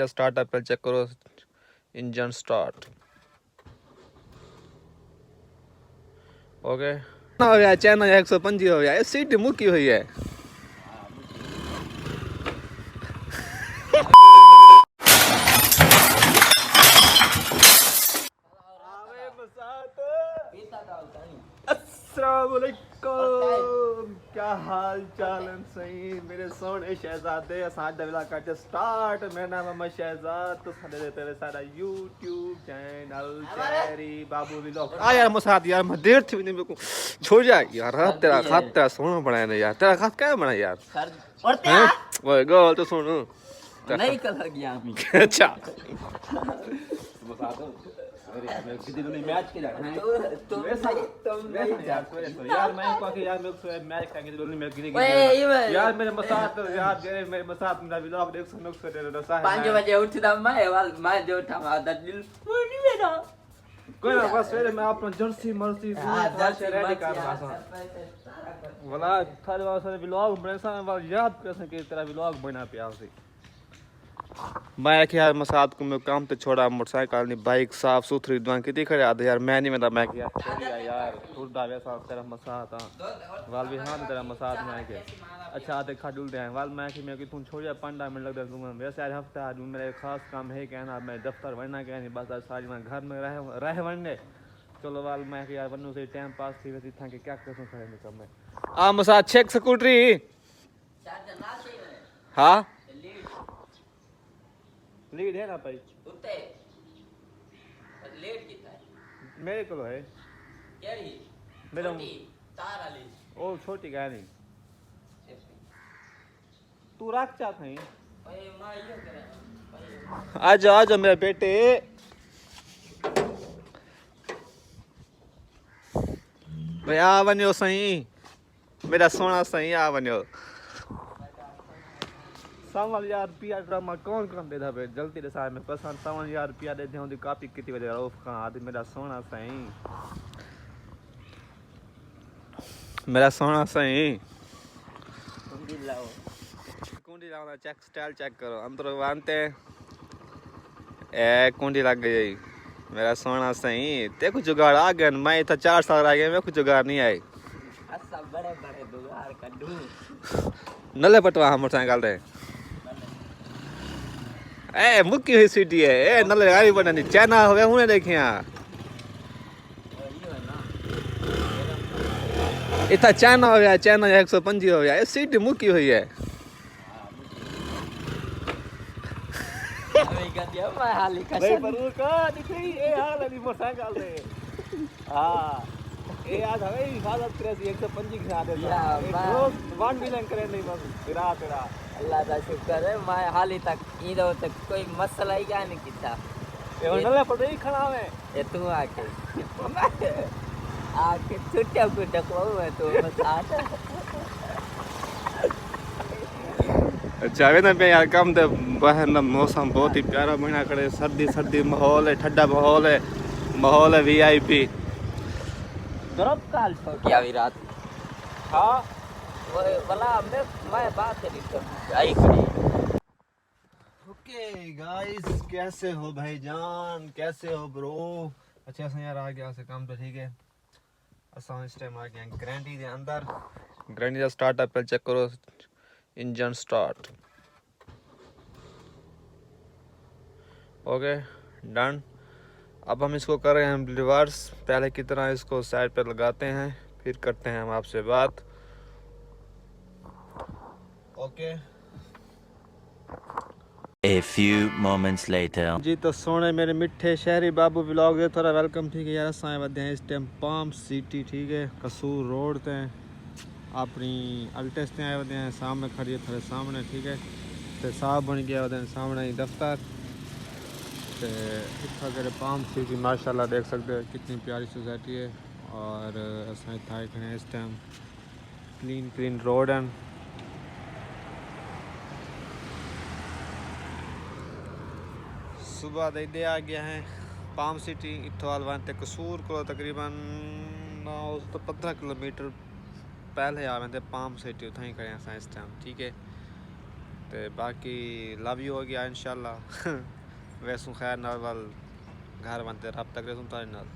दा स्टार्ट है, पहले चेक करो इंजन स्टार्ट। ओके ना हो गया, चैन 125 हो गया, सीट मुकी हुई है। अस्सलामुअलैकुम, क्या हाल चाल है? सही मेरे सोने शहजादे, साथ दविला करते स्टार्ट। मेरा नाम है शहजाद, तो सारे देते हैं सारा यूट्यूब चैनल चेरी बाबू व्लॉग। आ यार मसाद यार, मैं देर थी नहीं, मेरे को छोड़ जा यार। तेरा खात तेरा सोना बनाया ना यार, तेरा खात क्या बना यार? और क्या वो गोल तो सुनो नहीं कर गया हम। अच्छा मैच के यार मैं मैच खाएंगे यार मेरे मसाद यार मेरे मसाद मेरा व्लॉग देख सुनो 5 बजे उठता मैं जो उठा दिल नहीं मेरा कोई ना, बस फिर मैं अपना जर्सी मर्सी रेडी कर रहा था वाला थारे वाला व्लॉग बने सा याद कैसे कि तेरा व्लॉग बना पे से मैं यार मसाद को मैं काम तो छोड़ा, मोटरसाइकिल नहीं बाइक साफ सुथरी दुआ कितनी खड़े आते यार। मैं नहीं मैं यार थोड़ा वैसा तेरा मसाद हां वाल भी हां तेरा मसाद में के अच्छा आते खडुल दे वाल मैं कि तू छोड़ 15 मिनट लगता तुम वैसे आज हफ्ता आज मेरा खास काम है कहना मैं दफ्तर वरना कहनी बस आज सारी मैं घर में रह वरने चलो वाल मैं यार वनु से टाइम पास थी वैसे था कि क्या कसम खड़े नहीं सब में आ मसाद चेक स्कूटरी हां लीड है ना भाई उते लेट कितना है मेरे को है केड़ी मेरा तार वाली ओ छोटी गाड़ी तू रख चाहत नहीं ओए मां ये करे आ जा मेरे बेटे भाई आ बनियो सही मेरा सोना सही आ बनियो सावन यार रुपया ड्रामा कौन देता भाई जल्दी से सारे में पसंद 7,000 रुपया देते होंगे काफी कितनी वजह ऑफ कहाँ आदि मेरा सोना सही मेरा सोना सही कुंडी लाओ चेक स्टाइल चेक करो अंदर बांधते ए कुंडी लग गई मेरा सोना सही ते कुछ जुगाड़ आ गया मैं इतना 4 साल आ गया मैं कुछ जुगाड़ नहीं आई अच्छा बड़े बड़े जुगाड़ कड्डू नले पटवा मोटरसाइकिल दे ए मुक्की हुई सीटी है ए नले गाड़ी बनानी चाइना हो गया उन्हें देखे इतना चाइना हो गया चाइना 125 हो गया सीटी मुक्की हुई है मैं हाली का नहीं पर का दिखी ए हाल नहीं मोटरसाइकिल दे हां ए आज है हिफाजत करे 125 के साथ है रोज 1 मिलियन करे नहीं बस तेरा अल्लाह का शुक्र है मैं हाली तक इधर तक कोई मसला ही क्या नहीं किया ये नले पड़े ही खड़ा है ये तू आके छुट्टियां को टकवाऊ है तो मसाज अच्छा वे ना पे यार कम दे बहन मौसम बहुत ही प्यारा महीना करे सर्दी माहौल है ठंडा माहौल है वीआईपी गरम काल तो क्या भी रात हां वाला मैं बात करी आई खड़ी ओके गाइस कैसे हो भाईजान कैसे हो ब्रो अच्छा से यार आ गया से काम तो ठीक है असा इस टाइम आ गया ग्रैंडी के अंदर ग्रैंडी का स्टार्ट है पहले चेक करो इंजन स्टार्ट ओके डन अब हम इसको कर रहे हैं रिवर्स पहले की तरह इसको साइड पे लगाते हैं फिर करते हैं हम आपसे बात okay A few moments later जी तो सोने मेरे मिठे शहरी बाबू व्लॉग दे थोड़ा वेलकम ठीक है यार साए बदे हैं इस टाइम पाम सिटी ठीक है कसूर रोड ते अपनी अल्टेस ते आए बदे हैं सामने खड़ी है थोड़े सामने ठीक है ते साहब बन गया बदे सामने ही दफ्तर ते इतना करे पाम सिटी माशाल्लाह देख सकते हो कितनी प्यारी सोसाइटी है और असां थाए खड़े इस टाइम क्लीन रोड हैं सुबह दे आ गया है पाम सिटी इत्थों अलवान कसूर को तकरीबन 9-15 किलोमीटर पहले आ वैसे पाम सिटी उतना ही खड़े इस टाइम ठीक है ते बाकी लव यू हो गया इंशाल्लाह वैसू खैर नाल वाल घर बनते रब तक रसूं तारे नाल